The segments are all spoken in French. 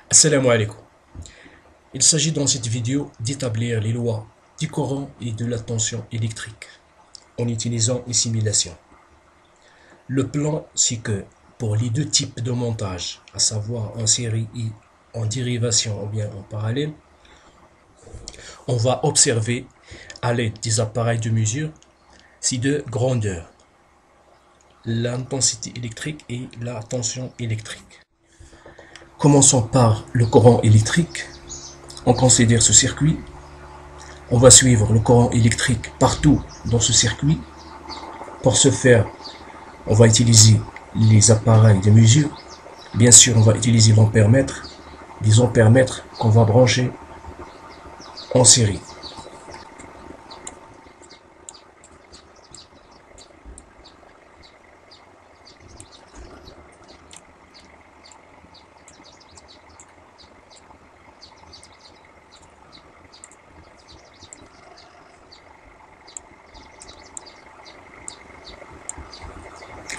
Assalamu alaikum. Il s'agit dans cette vidéo d'établir les lois du courant et de la tension électrique en utilisant une simulation. Le plan, c'est que pour les deux types de montage, à savoir en série et en dérivation ou bien en parallèle, on va observer à l'aide des appareils de mesure ces deux grandeurs, l'intensité électrique et la tension électrique. Commençons par le courant électrique. On considère ce circuit. On va suivre le courant électrique partout dans ce circuit. Pour ce faire, on va utiliser les appareils de mesure. Bien sûr, on va utiliser l'ampèremètre, des ampèremètres qu'on va brancher en série.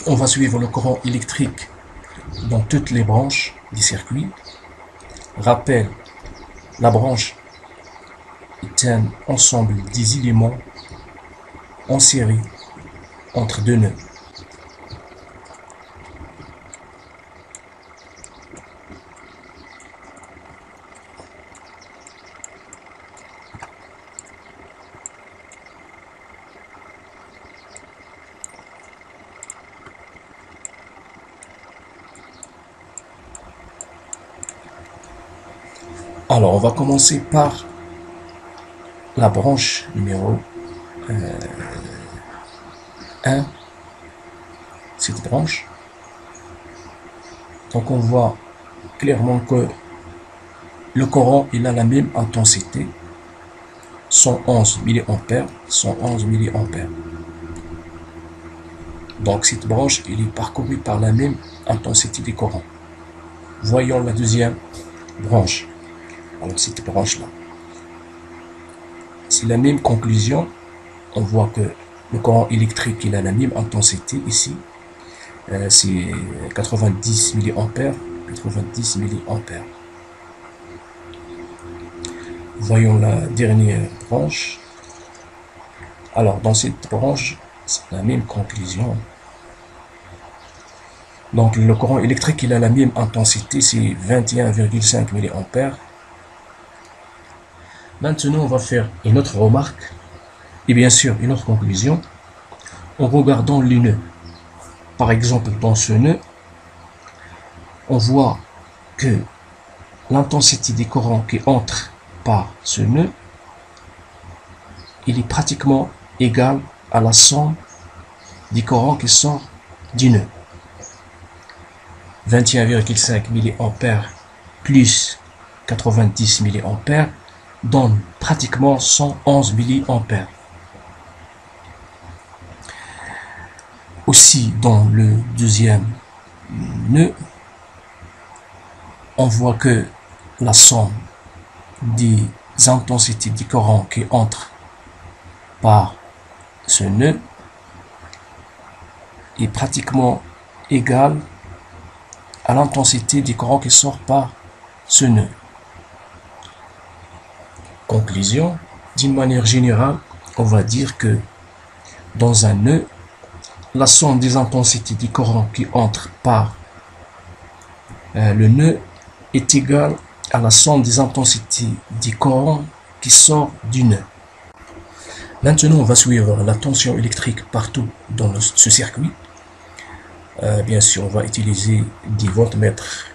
On va suivre le courant électrique dans toutes les branches du circuit. Rappel, la branche est un ensemble des éléments en série entre deux nœuds. Alors, on va commencer par la branche numéro 1, cette branche. Donc, on voit clairement que le courant, il a la même intensité, 111 mA, 111 mA. Donc, cette branche, elle est parcourue par la même intensité du courant. Voyons la deuxième branche. Alors, cette branche-là, c'est la même conclusion. On voit que le courant électrique, il a la même intensité ici. C'est 90 mA, 90 mA. Voyons la dernière branche. Alors, dans cette branche, c'est la même conclusion. Donc, le courant électrique, il a la même intensité, c'est 21,5 mA. Maintenant, on va faire une autre remarque et bien sûr une autre conclusion en regardant les nœuds. Par exemple, dans ce nœud, on voit que l'intensité des courants qui entrent par ce nœud, il est pratiquement égal à la somme des courants qui sortent du nœud. 21,5 mA plus 90 mA donne pratiquement 111 mA. Aussi, dans le deuxième nœud, on voit que la somme des intensités du courant qui entrent par ce nœud est pratiquement égale à l'intensité du courant qui sort par ce nœud. Conclusion, d'une manière générale, on va dire que dans un nœud, la somme des intensités du courant qui entre par le nœud est égale à la somme des intensités du courant qui sort du nœud. Maintenant, on va suivre la tension électrique partout dans ce circuit. Bien sûr, on va utiliser des voltmètres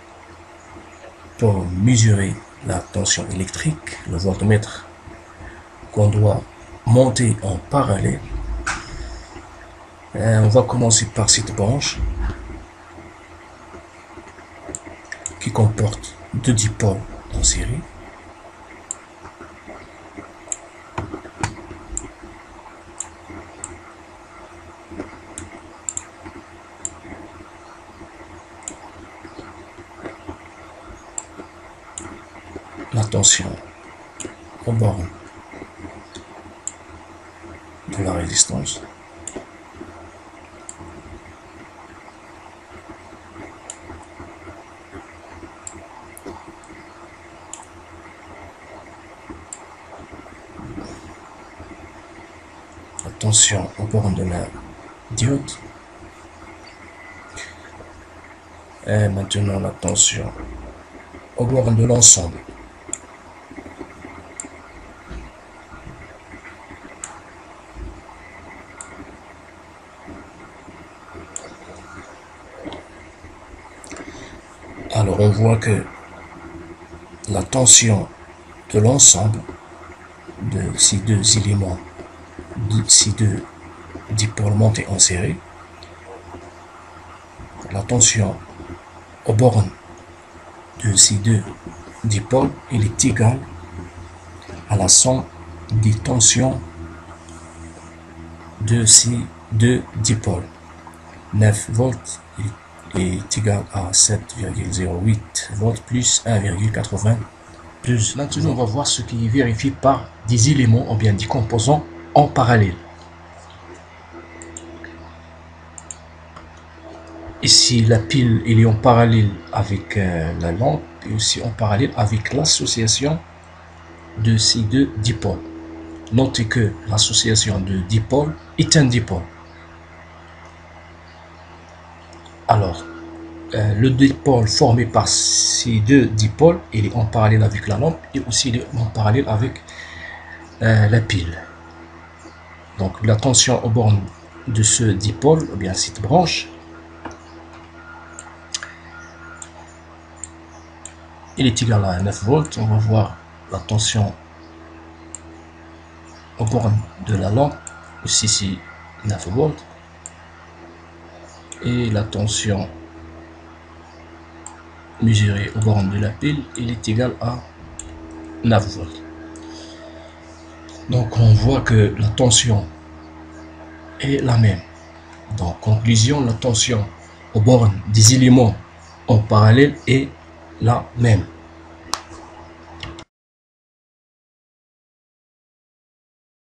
pour mesurer la tension électrique. Le voltmètre qu'on doit monter en parallèle. On va commencer par cette branche qui comporte deux dipoles en série. La tension en borne de la résistance. tension aux bornes de la diode. Et maintenant la tension aux bornes de l'ensemble. Alors on voit que la tension de l'ensemble de ces deux éléments, ces deux dipôles montés en série, la tension aux bornes de ces deux dipôles, il est égal à la somme des tensions de ces deux dipôles. 9 volts est égal à 7,08 volts plus 1,80 plus. Maintenant, on va voir ce qui est vérifié par des éléments ou bien des composants en parallèle. Ici, la pile elle est en parallèle avec la lampe et aussi en parallèle avec l'association de ces deux dipôles. Notez que l'association de dipôles est un dipôle. Alors, le dipôle formé par ces deux dipôles, il est en parallèle avec la lampe et aussi il est en parallèle avec la pile. Donc, la tension aux bornes de ce dipôle, ou bien cette branche, il est égal à 9 volts. On va voir la tension aux bornes de la lampe, aussi c'est 9 volts. Et la tension mesurée aux bornes de la pile, il est égal à 9 volts. Donc on voit que la tension est la même. Donc conclusion, la tension aux bornes des éléments en parallèle est la même.